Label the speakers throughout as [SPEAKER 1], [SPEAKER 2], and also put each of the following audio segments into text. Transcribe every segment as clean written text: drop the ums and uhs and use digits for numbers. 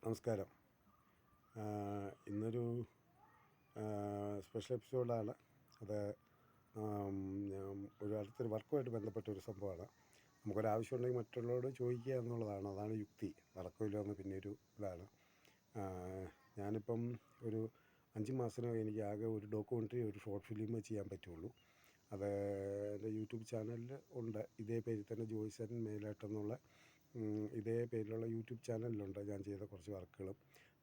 [SPEAKER 1] നമസ്കാരം. ഇന്നൊരു സ്പെഷ്യൽ എപ്പിസോഡാണ്. അത് ഒരു അടുത്തൊരു വർക്കുമായിട്ട് ബന്ധപ്പെട്ട ഒരു സംഭവമാണ്. നമുക്കൊരാവശ്യമുണ്ടെങ്കിൽ മറ്റുള്ളവരോട് ചോദിക്കുക എന്നുള്ളതാണ്. അതാണ് യുക്തി. നടക്കില്ല എന്ന് പിന്നെ ഒരു ഇതാണ്. ഞാനിപ്പം ഒരു 5 മാസത്തിനകം എനിക്ക് ആകെ ഒരു ഡോക്യുമെൻ്ററി, ഒരു ഷോർട്ട് ഫിലിം ചെയ്യാൻ പറ്റുള്ളൂ. അത് എൻ്റെ യൂട്യൂബ് ചാനലിൽ ഉണ്ട്. ഇതേ പേരിൽ തന്നെ ജോയ്സൺ മേലാട്ടെന്നുള്ള ഇതേ പേരിലുള്ള യൂട്യൂബ് ചാനലിലുണ്ട് ഞാൻ ചെയ്ത കുറച്ച് വർക്കുകളും.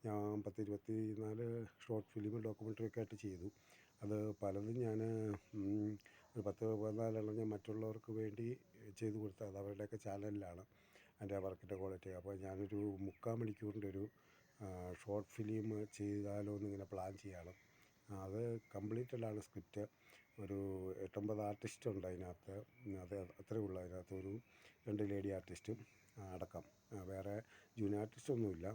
[SPEAKER 1] ഞാൻ 24 ഷോർട്ട് ഫിലിം ഡോക്യുമെൻ്ററി ഒക്കെ ആയിട്ട് ചെയ്തു. അത് പലതും ഞാൻ ഒരു 14 ഞാൻ മറ്റുള്ളവർക്ക് വേണ്ടി ചെയ്തു കൊടുത്തത്. അത് അവരുടെയൊക്കെ ചാനലിലാണ് എൻ്റെ വർക്കിൻ്റെ ക്വാളിറ്റി. അപ്പോൾ ഞാനൊരു 3/4 മണിക്കൂറിൻ്റെ ഒരു ഷോർട്ട് ഫിലിം ചെയ്താലോ എന്നിങ്ങനെ പ്ലാൻ ചെയ്യാണ്. അത് കംപ്ലീറ്റഡാണ് സ്ക്രിപ്റ്റ്. ഒരു 8-9 ആർട്ടിസ്റ്റ് ഉണ്ട് അതിനകത്ത്. അത് അത്രയേ ഉള്ളൂ. അതിനകത്ത് ഒരു 2 ലേഡി ആർട്ടിസ്റ്റും അടക്കം, വേറെ ജൂനിയർ ആർട്ടിസ്റ്റൊന്നുമില്ല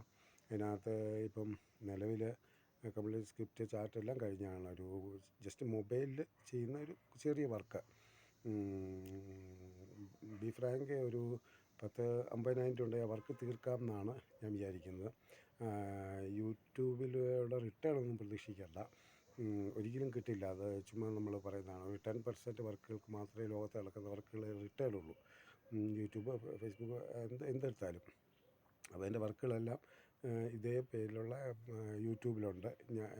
[SPEAKER 1] അതിനകത്ത്. ഇപ്പം നിലവിൽ കംപ്ലീറ്റ് സ്ക്രിപ്റ്റ് ചാർട്ട് എല്ലാം കഴിഞ്ഞാണ്. ഒരു ജസ്റ്റ് മൊബൈലിൽ ചെയ്യുന്ന ഒരു ചെറിയ വർക്ക്. ബി ഫ്രാങ്ക് ഒരു 50,000 രൂപ ഉണ്ടെങ്കിൽ ആ വർക്ക് തീർക്കാം എന്നാണ് ഞാൻ വിചാരിക്കുന്നത്. യൂട്യൂബിലൂടെ റിട്ടേൺ ഒന്നും പ്രതീക്ഷിക്കേണ്ട, ഒരിക്കലും കിട്ടില്ല. അത് ചുമ്മാ നമ്മൾ പറയുന്നതാണ്. ഒരു 10% വർക്കുകൾക്ക് മാത്രമേ ലോകത്ത് നടക്കുന്ന വർക്കുകൾ റിട്ടേൺ ഉള്ളൂ. യൂട്യൂബ്, ഫേസ്ബുക്ക്, എന്തെടുത്താലും. അപ്പോൾ എൻ്റെ വർക്കുകളെല്ലാം ഇതേ പേരിലുള്ള യൂട്യൂബിലുണ്ട്.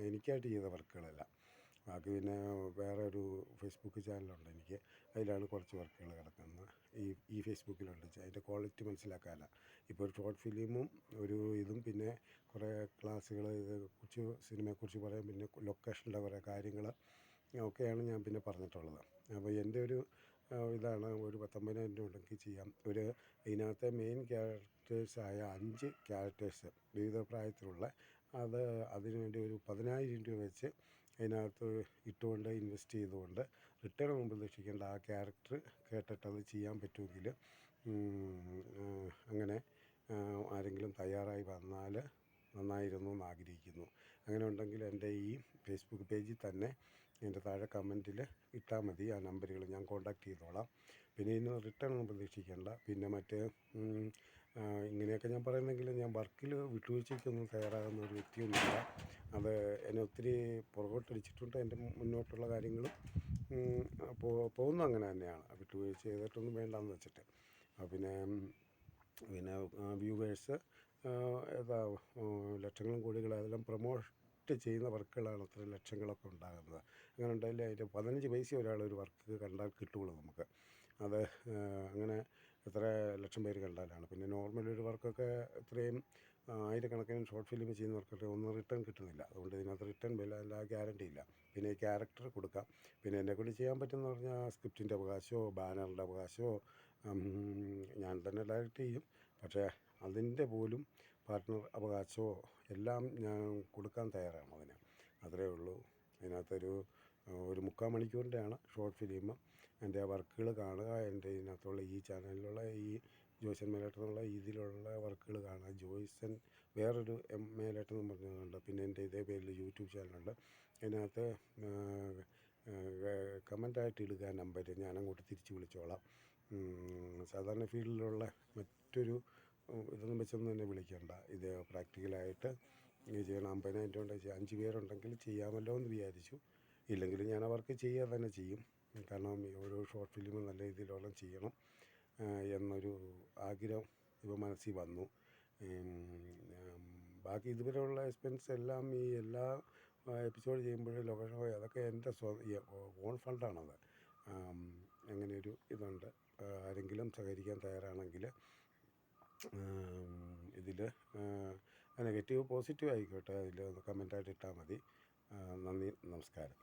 [SPEAKER 1] എനിക്കായിട്ട് ചെയ്ത വർക്കുകളെല്ലാം. ബാക്കി പിന്നെ വേറെ ഒരു ഫേസ്ബുക്ക് ചാനലുണ്ട് എനിക്ക്. അതിലാണ് കുറച്ച് വർക്കുകൾ കിടക്കുന്നത്. ഈ ഫേസ്ബുക്കിലുണ്ട്. അതിൻ്റെ ക്വാളിറ്റി മനസ്സിലാക്കാനല്ല. ഇപ്പോൾ ഒരു ഷോർട്ട് ഫിലിമും ഒരു ഇതും പിന്നെ കുറേ ക്ലാസ്സുകൾ, ഇതേക്കുറിച്ച് സിനിമയെക്കുറിച്ച് പറയാം, പിന്നെ ലൊക്കേഷൻ്റെ കുറേ കാര്യങ്ങൾ ഒക്കെയാണ് ഞാൻ പിന്നെ പറഞ്ഞിട്ടുള്ളത്. അപ്പോൾ എൻ്റെ ഒരു ഇതാണ്, ഒരു 19,000 രൂപ ഉണ്ടെങ്കിൽ ചെയ്യാം. ഇതിനകത്തെ മെയിൻ ക്യാരക്ടേഴ്സായ 5 ക്യാരക്ടേഴ്സ് വിവിധ പ്രായത്തിലുള്ള, അതിനുവേണ്ടി ഒരു 10,000 രൂപ വെച്ച് അതിനകത്ത് ഇട്ടുകൊണ്ട് ഇൻവെസ്റ്റ് ചെയ്തുകൊണ്ട് റിട്ടേൺ ഒന്നും പ്രതീക്ഷിക്കേണ്ട. ആ ക്യാരക്ടർ കേട്ടിട്ടത് ചെയ്യാൻ പറ്റുമെങ്കിൽ അങ്ങനെ ആരെങ്കിലും തയ്യാറായി വന്നാൽ നന്നായിരുന്നു എന്ന് ആഗ്രഹിക്കുന്നു. അങ്ങനെ ഉണ്ടെങ്കിൽ എൻ്റെ ഈ ഫേസ്ബുക്ക് പേജിൽ തന്നെ എൻ്റെ താഴെ കമൻറ്റിൽ ഇട്ടാൽ മതി. ആ നമ്പറുകൾ ഞാൻ കോൺടാക്റ്റ് ചെയ്തോളാം. പിന്നെ ഇതിന് റിട്ടേൺ ഒന്നും പ്രതീക്ഷിക്കേണ്ട. പിന്നെ ഇങ്ങനെയൊക്കെ ഞാൻ പറയുന്നെങ്കിലും ഞാൻ വർക്കിൽ വിട്ടുവീഴ്ചയ്ക്കൊന്നും തയ്യാറാകുന്ന ഒരു വ്യക്തിയൊന്നുമില്ല. അത് എന്നെ ഒത്തിരി പുറകോട്ടടിച്ചിട്ടുണ്ട്. എൻ്റെ മുന്നോട്ടുള്ള കാര്യങ്ങളും പോകുന്നത് അങ്ങനെ തന്നെയാണ്. വിട്ടുവീഴ്ച ചെയ്തിട്ടൊന്നും വേണ്ടാന്ന് വെച്ചിട്ട്. പിന്നെ വ്യൂവേഴ്സ് ലക്ഷങ്ങളും കോടികളും അതെല്ലാം പ്രൊമോട്ട് ചെയ്യുന്ന വർക്കുകളാണ് അത്ര ലക്ഷങ്ങളൊക്കെ ഉണ്ടാകുന്നത്. അങ്ങനെ ഉണ്ടായാലും അതിൻ്റെ 15 പൈസ ഒരാളൊരു വർക്ക് കണ്ടാൽ കിട്ടുകയുള്ളൂ നമുക്ക്. അത് അങ്ങനെ എത്ര ലക്ഷം പേര് കണ്ടാലാണ്. പിന്നെ നോർമൽ ഒരു വർക്കൊക്കെ ഇത്രയും ആയിരക്കണക്കിന് ഷോർട്ട് ഫിലിം ചെയ്യുന്നവർക്കൊക്കെ ഒന്നും റിട്ടേൺ കിട്ടുന്നില്ല. അതുകൊണ്ട് ഇതിനകത്ത് റിട്ടേൺ എല്ലാ ഗ്യാരണ്ടി ഇല്ല. പിന്നെ ഈ ക്യാരക്ടർ കൊടുക്കാം. പിന്നെ എന്നെക്കൊണ്ട് ചെയ്യാൻ പറ്റുമെന്ന് പറഞ്ഞാൽ സ്ക്രിപ്റ്റിൻ്റെ അവകാശമോ ബാനറിൻ്റെ അവകാശമോ ഞാൻ തന്നെ ഡയറക്റ്റ് ചെയ്യും. പക്ഷേ അതിൻ്റെ പോലും പാർട്ട്ണർ അവകാശമോ എല്ലാം ഞാൻ കൊടുക്കാൻ തയ്യാറാണ് അതിന്. അത്രയേ ഉള്ളൂ. അതിനകത്തൊരു 3/4 മണിക്കൂറിൻ്റെയാണ് ഷോർട്ട് ഫിലിം. എൻ്റെ വർക്കുകൾ കാണുക. എൻ്റെ ഇതിനകത്തുള്ള ഈ ചാനലിലുള്ള ഈ ജോയ്സൺ മേലാട്ടെന്നുള്ള ഇതിലുള്ള വർക്കുകൾ കാണുക. ജോയ്സൺ വേറൊരു മേലാട്ടെന്ന് പറഞ്ഞതുണ്ട്. പിന്നെ എൻ്റെ ഇതേ പേരിൽ യൂട്യൂബ് ചാനലുണ്ട്. അതിനകത്ത് കമൻ്റായിട്ട് ഇടുക നമ്പർ, ഞാനങ്ങോട്ട് തിരിച്ച് വിളിച്ചോളാം. സാധാരണ ഫീൽഡിലുള്ള മറ്റൊരു ഇതൊന്നും വെച്ചൊന്നും എന്നെ വിളിക്കേണ്ട. ഇത് പ്രാക്ടിക്കലായിട്ട് ചെയ്യണം. 50,000 രൂപ ഉണ്ടെങ്കിൽ 5 പേരുണ്ടെങ്കിൽ ചെയ്യാമല്ലോ എന്ന് വിചാരിച്ചു. ഇല്ലെങ്കിൽ ഞാൻ അവർക്ക് ചെയ്യാതെ തന്നെ ചെയ്യും. കാരണം ഓരോ ഷോർട്ട് ഫിലിമും നല്ല രീതിയിലോളം ചെയ്യണം എന്നൊരു ആഗ്രഹം ഇപ്പോൾ മനസ്സിൽ വന്നു. ബാക്കി ഇതുവരെയുള്ള എക്സ്പെൻസ് എല്ലാം ഈ എല്ലാ എപ്പിസോഡ് ചെയ്യുമ്പോഴും ലൊക്കേഷൻ പോയി അതൊക്കെ എൻ്റെ ഓൺ ഫണ്ടാണത്. അങ്ങനെയൊരു ഇതുണ്ട്. ആരെങ്കിലും സഹകരിക്കാൻ തയ്യാറാണെങ്കിൽ ഇതിൽ നെഗറ്റീവ് പോസിറ്റീവ് ആയിക്കോട്ടെ, അതിൽ കമൻ്റായിട്ട് ഇട്ടാൽ മതി. നന്ദി, നമസ്കാരം.